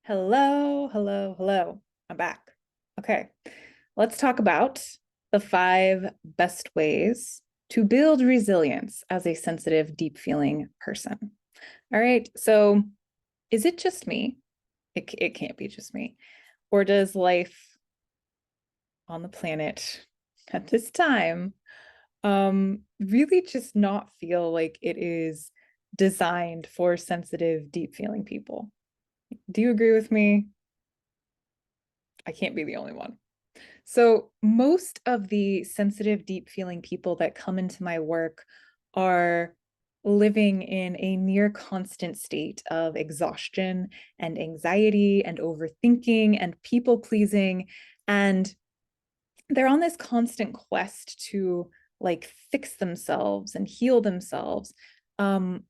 Hello, hello, hello. I'm back. Okay, let's talk about the 5 best ways to build resilience as a sensitive, deep feeling person. All right, so is it just me? It can't be just me. Or does life on the planet at this time really just not feel like it is designed for sensitive, deep feeling people? Do you agree with me? I can't be the only one. So, most of the sensitive, deep feeling people that come into my work are living in a near constant state of exhaustion and anxiety and overthinking and people pleasing. And they're on this constant quest to like fix themselves and heal themselves um,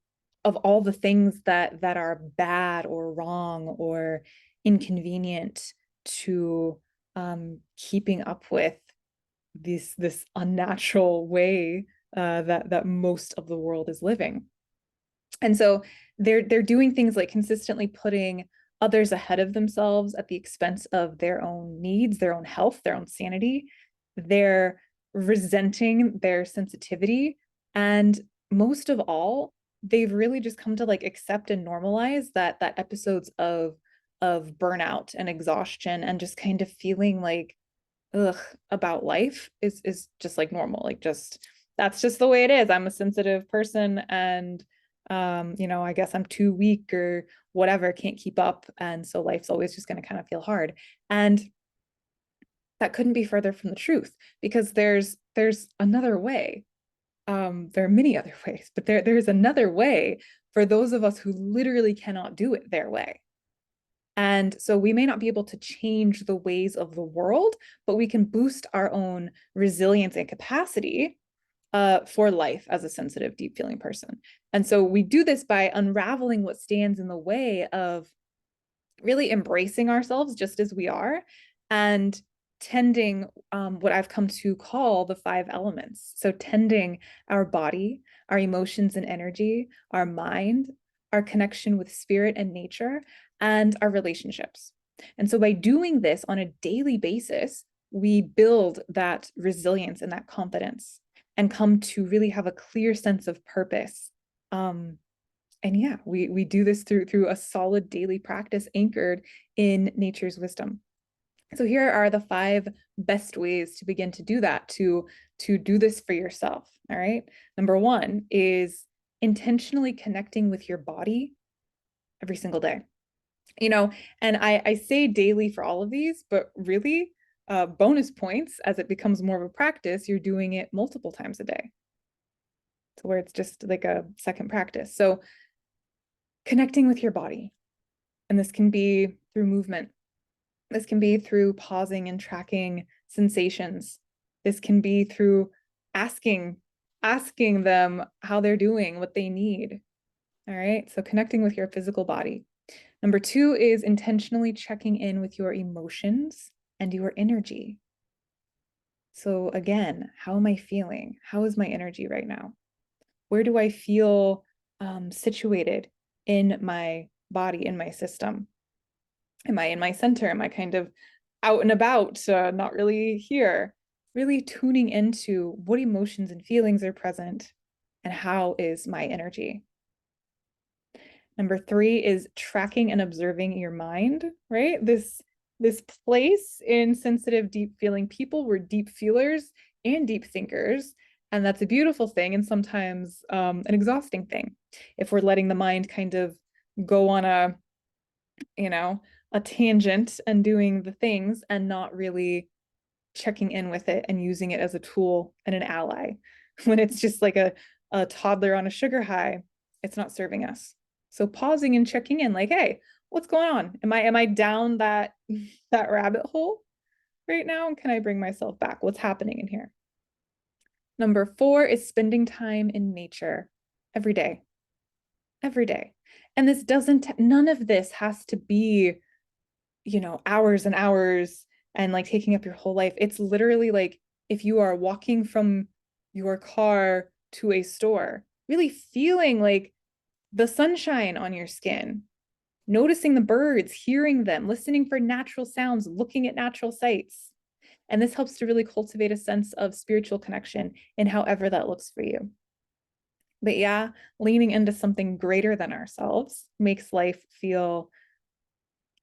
of all the things that are bad or wrong or inconvenient to keeping up with this unnatural way that most of the world is living. And so they're doing things like consistently putting others ahead of themselves at the expense of their own needs, their own health, their own sanity. They're resenting their sensitivity. And most of all, they've really just come to like accept and normalize that episodes of burnout and exhaustion and just kind of feeling like ugh about life is just like normal. Like just that's just the way it is. I'm a sensitive person and I guess I'm too weak or whatever, can't keep up. And so life's always just going to kind of feel hard. And that couldn't be further from the truth because there's another way. There are many other ways, but there's another way for those of us who literally cannot do it their way. And so we may not be able to change the ways of the world, but we can boost our own resilience and capacity for life as a sensitive, deep feeling person. And so we do this by unraveling what stands in the way of really embracing ourselves just as we are and tending what I've come to call the 5 elements. So, tending our body, our emotions and energy, our mind, our connection with spirit and nature, and our relationships. And so, by doing this on a daily basis, we build that resilience and that confidence and come to really have a clear sense of purpose. And yeah, we do this through a solid daily practice anchored in nature's wisdom. So here are the 5 best ways to begin to do that, to do this for yourself. All right. Number 1 is intentionally connecting with your body every single day. You know, and I say daily for all of these, but really bonus points as it becomes more of a practice, you're doing it multiple times a day. To where it's just like a second practice. So connecting with your body. And this can be through movement. This can be through pausing and tracking sensations. This can be through asking asking them how they're doing, what they need. All right? So connecting with your physical body. Number 2 is intentionally checking in with your emotions and your energy. So again, how am I feeling? How is my energy right now? Where do I feel situated in my body, in my system? Am I in my center? Am I kind of out and about, not really here? Really tuning into what emotions and feelings are present and how is my energy. Number 3 is tracking and observing your mind, right? This place in sensitive, deep feeling people, we're deep feelers and deep thinkers. And that's a beautiful thing and sometimes an exhausting thing. If we're letting the mind kind of go on you know, a tangent and doing the things and not really checking in with it and using it as a tool and an ally. When it's just like a toddler on a sugar high, it's not serving us. So pausing and checking in, like, hey, what's going on? Am I down that rabbit hole right now? And can I bring myself back? What's happening in here? Number 4 is spending time in nature every day. Every day. And this doesn't, none of this has to be hours and hours and like taking up your whole life. It's literally like if you are walking from your car to a store, really feeling like the sunshine on your skin, noticing the birds, hearing them, listening for natural sounds, looking at natural sights. And this helps to really cultivate a sense of spiritual connection in however that looks for you. But yeah, leaning into something greater than ourselves makes life feel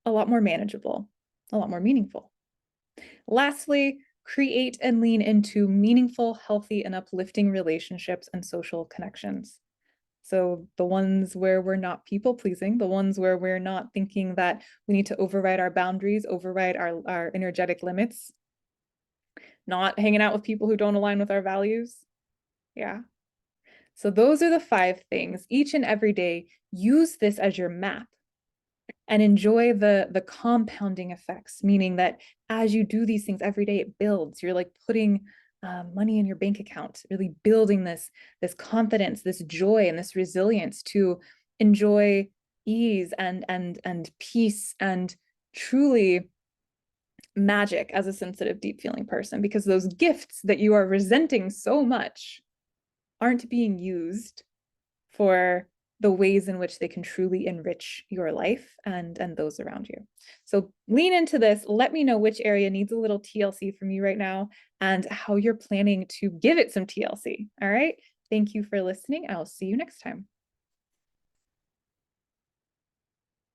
a lot more manageable, a lot more meaningful. Lastly, create and lean into meaningful, healthy, and uplifting relationships and social connections. So the ones where we're not people pleasing, the ones where we're not thinking that we need to override our boundaries, override our energetic limits, not hanging out with people who don't align with our values. Yeah. So those are the 5 things. Each and every day, use this as your map and enjoy the compounding effects, meaning that as you do these things every day, it builds. You're like putting money in your bank account, really building this confidence, this joy, and this resilience to enjoy ease and peace and truly magic as a sensitive, deep feeling person, because those gifts that you are resenting so much aren't being used for the ways in which they can truly enrich your life and those around you. So lean into this. Let me know which area needs a little TLC from you right now and how you're planning to give it some TLC. All right. Thank you for listening. I'll see you next time.